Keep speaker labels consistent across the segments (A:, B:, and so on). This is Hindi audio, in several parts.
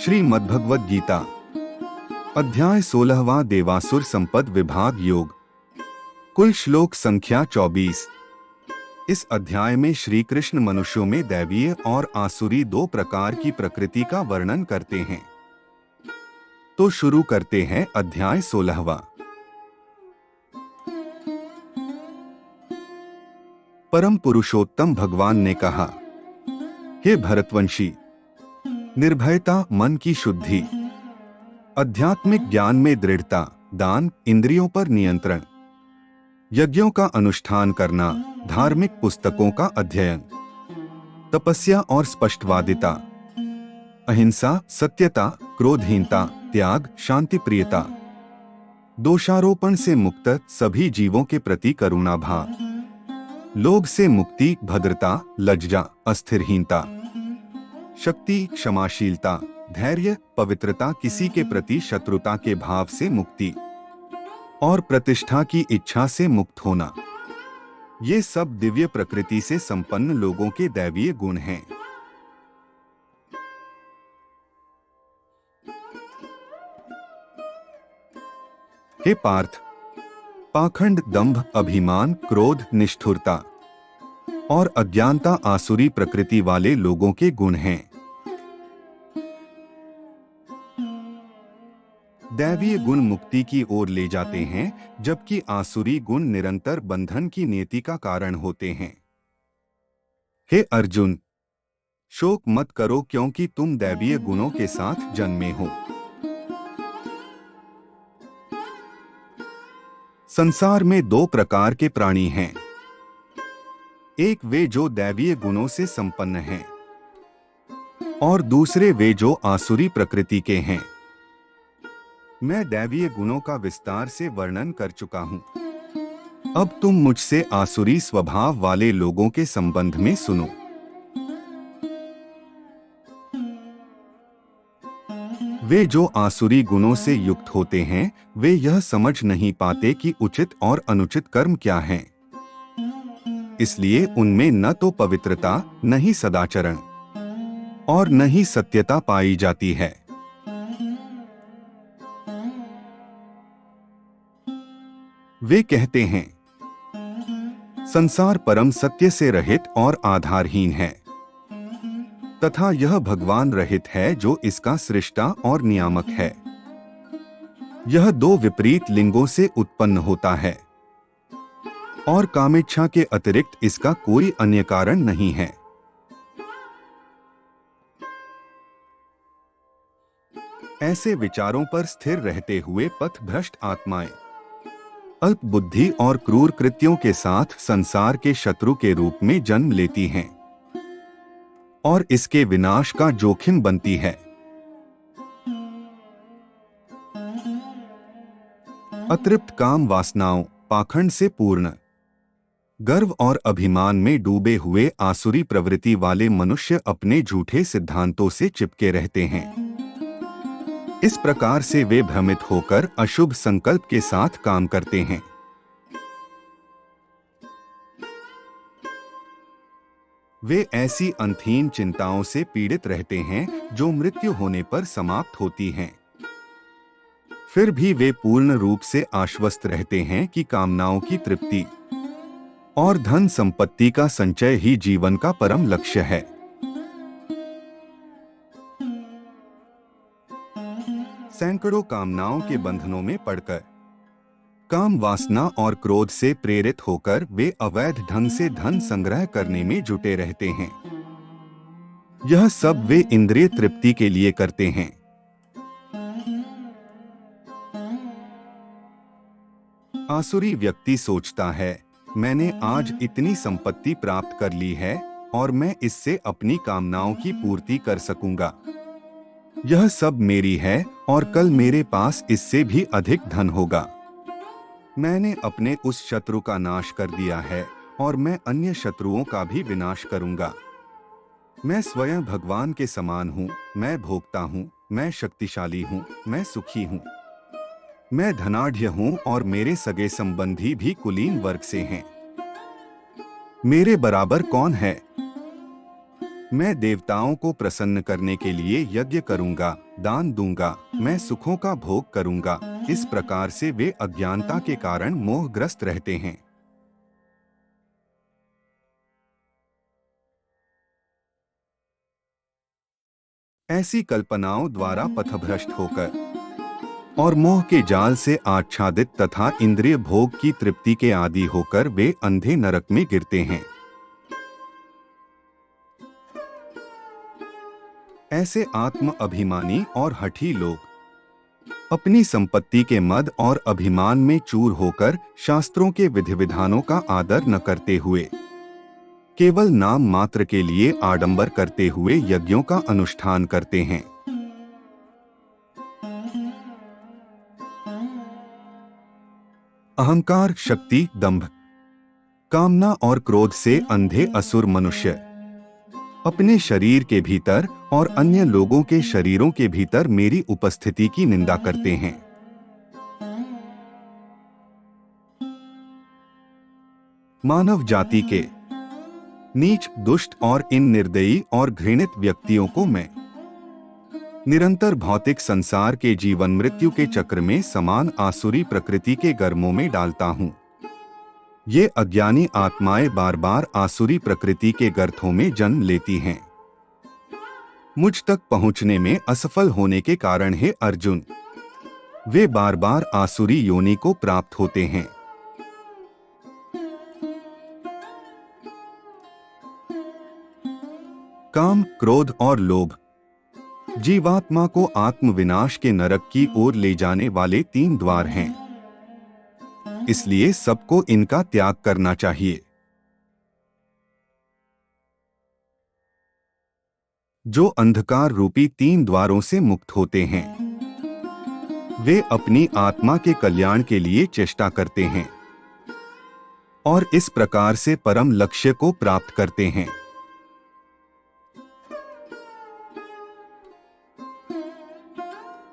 A: श्रीमद्भगवद गीता अध्याय 16वां देवासुर संपद विभाग योग। कुल श्लोक संख्या 24। इस अध्याय में श्री कृष्ण मनुष्यों में दैवीय और आसुरी दो प्रकार की प्रकृति का वर्णन करते हैं। तो शुरू करते हैं अध्याय 16वां। परम पुरुषोत्तम भगवान ने कहा, हे भरतवंशी, निर्भयता, मन की शुद्धि, आध्यात्मिक ज्ञान में दृढ़ता, दान, इंद्रियों पर नियंत्रण, यज्ञों का अनुष्ठान करना, धार्मिक पुस्तकों का अध्ययन, तपस्या और स्पष्टवादिता, अहिंसा, सत्यता, क्रोधहीनता, त्याग, शांति प्रियता, दोषारोपण से मुक्त, सभी जीवों के प्रति करुणा भाव, लोभ से मुक्ति, भद्रता, लज्जा, अस्थिरहीनता, शक्ति, क्षमाशीलता, धैर्य, पवित्रता, किसी के प्रति शत्रुता के भाव से मुक्ति और प्रतिष्ठा की इच्छा से मुक्त होना, ये सब दिव्य प्रकृति से संपन्न लोगों के दैवीय गुण हैं। हे पार्थ, पाखंड, दंभ, अभिमान, क्रोध, निष्ठुरता और अज्ञानता आसुरी प्रकृति वाले लोगों के गुण हैं। दैवीय गुण मुक्ति की ओर ले जाते हैं, जबकि आसुरी गुण निरंतर बंधन की नियति का कारण होते हैं। हे अर्जुन, शोक मत करो, क्योंकि तुम दैवीय गुणों के साथ जन्मे हो। संसार में दो प्रकार के प्राणी हैं। एक वे जो दैवीय गुणों से संपन्न हैं और दूसरे वे जो आसुरी प्रकृति के हैं। मैं दैवीय गुणों का विस्तार से वर्णन कर चुका हूं। अब तुम मुझसे आसुरी स्वभाव वाले लोगों के संबंध में सुनो। वे जो आसुरी गुणों से युक्त होते हैं, वे यह समझ नहीं पाते कि उचित और अनुचित कर्म क्या हैं। इसलिए उनमें न तो पवित्रता, न ही सदाचरण और न ही सत्यता पाई जाती है। वे कहते हैं, संसार परम सत्य से रहित और आधारहीन है, तथा यह भगवान रहित है जो इसका सृष्टा और नियामक है। यह दो विपरीत लिंगों से उत्पन्न होता है और कामेच्छा के अतिरिक्त इसका कोई अन्य कारण नहीं है। ऐसे विचारों पर स्थिर रहते हुए पथ भ्रष्ट आत्माएं अल्प बुद्धि और क्रूर कृत्यों के साथ संसार के शत्रु के रूप में जन्म लेती हैं और इसके विनाश का जोखिम बनती है। अतृप्त काम वासनाओं, पाखंड से पूर्ण, गर्व और अभिमान में डूबे हुए आसुरी प्रवृत्ति वाले मनुष्य अपने झूठे सिद्धांतों से चिपके रहते हैं। इस प्रकार से वे भ्रमित होकर अशुभ संकल्प के साथ काम करते हैं। वे ऐसी अंतहीन चिंताओं से पीड़ित रहते हैं जो मृत्यु होने पर समाप्त होती हैं। फिर भी वे पूर्ण रूप से आश्वस्त रहते हैं कि कामनाओं की तृप्ति और धन संपत्ति का संचय ही जीवन का परम लक्ष्य है। सैकड़ों कामनाओं के बंधनों में पड़कर, काम वासना और क्रोध से प्रेरित होकर वे अवैध ढंग से धन संग्रह करने में जुटे रहते हैं। यह सब वे इंद्रिय तृप्ति के लिए करते हैं। आसुरी व्यक्ति सोचता है, मैंने आज इतनी संपत्ति प्राप्त कर ली है और मैं इससे अपनी कामनाओं की पूर्ति कर सकूंगा। यह सब मेरी है और कल मेरे पास इससे भी अधिक धन होगा। मैंने अपने उस शत्रु का नाश कर दिया है और मैं अन्य शत्रुओं का भी विनाश करूंगा। मैं स्वयं भगवान के समान हूँ, मैं भोक्ता हूँ, मैं शक्तिशाली हूँ, मैं सुखी हूँ, मैं धनाढ्य हूँ और मेरे सगे संबंधी भी कुलीन वर्ग से हैं। मेरे बराबर कौन है? मैं देवताओं को प्रसन्न करने के लिए यज्ञ करूंगा, दान दूंगा, मैं सुखों का भोग करूंगा। इस प्रकार से वे अज्ञानता के कारण मोहग्रस्त रहते हैं। ऐसी कल्पनाओं द्वारा पथभ्रष्ट होकर और मोह के जाल से आच्छादित तथा इंद्रिय भोग की तृप्ति के आदी होकर वे अंधे नरक में गिरते हैं। ऐसे आत्म अभिमानी और हठी लोग अपनी संपत्ति के मद और अभिमान में चूर होकर शास्त्रों के विधि विधानों का आदर न करते हुए केवल नाम मात्र के लिए आडंबर करते हुए यज्ञों का अनुष्ठान करते हैं। अहंकार, शक्ति, दंभ, कामना और क्रोध से अंधे असुर मनुष्य अपने शरीर के भीतर और अन्य लोगों के शरीरों के भीतर मेरी उपस्थिति की निंदा करते हैं। मानव जाति के नीच, दुष्ट और इन निर्दयी और घृणित व्यक्तियों को मैं निरंतर भौतिक संसार के जीवन मृत्यु के चक्र में समान आसुरी प्रकृति के गर्मों में डालता हूँ। ये अज्ञानी आत्माएं बार बार आसुरी प्रकृति के गर्तों में जन्म लेती हैं। मुझ तक पहुँचने में असफल होने के कारण हे अर्जुन, वे बार बार आसुरी योनि को प्राप्त होते हैं। काम, क्रोध और लोभ जीवात्मा को आत्मविनाश के नरक की ओर ले जाने वाले 3 द्वार हैं। इसलिए सबको इनका त्याग करना चाहिए। जो अंधकार रूपी 3 द्वारों से मुक्त होते हैं, वे अपनी आत्मा के कल्याण के लिए चेष्टा करते हैं और इस प्रकार से परम लक्ष्य को प्राप्त करते हैं।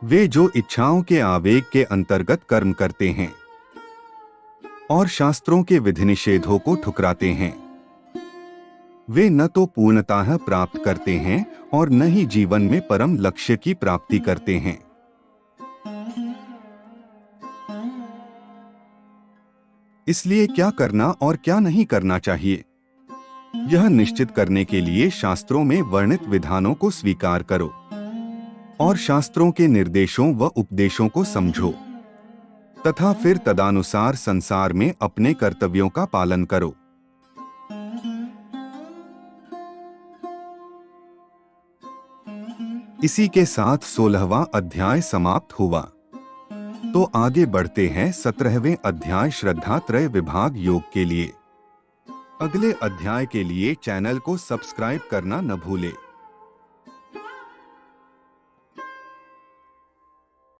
A: वे जो इच्छाओं के आवेग के अंतर्गत कर्म करते हैं और शास्त्रों के विधि निषेधों को ठुकराते हैं, वे न तो पूर्णतः प्राप्त करते हैं और न ही जीवन में परम लक्ष्य की प्राप्ति करते हैं। इसलिए क्या करना और क्या नहीं करना चाहिए, यह निश्चित करने के लिए शास्त्रों में वर्णित विधानों को स्वीकार करो और शास्त्रों के निर्देशों व उपदेशों को समझो तथा फिर तदानुसार संसार में अपने कर्तव्यों का पालन करो। इसी के साथ 16वां अध्याय समाप्त हुआ। तो आगे बढ़ते हैं 17वें अध्याय श्रद्धा त्रय विभाग योग के लिए। अगले अध्याय के लिए चैनल को सब्सक्राइब करना न भूले।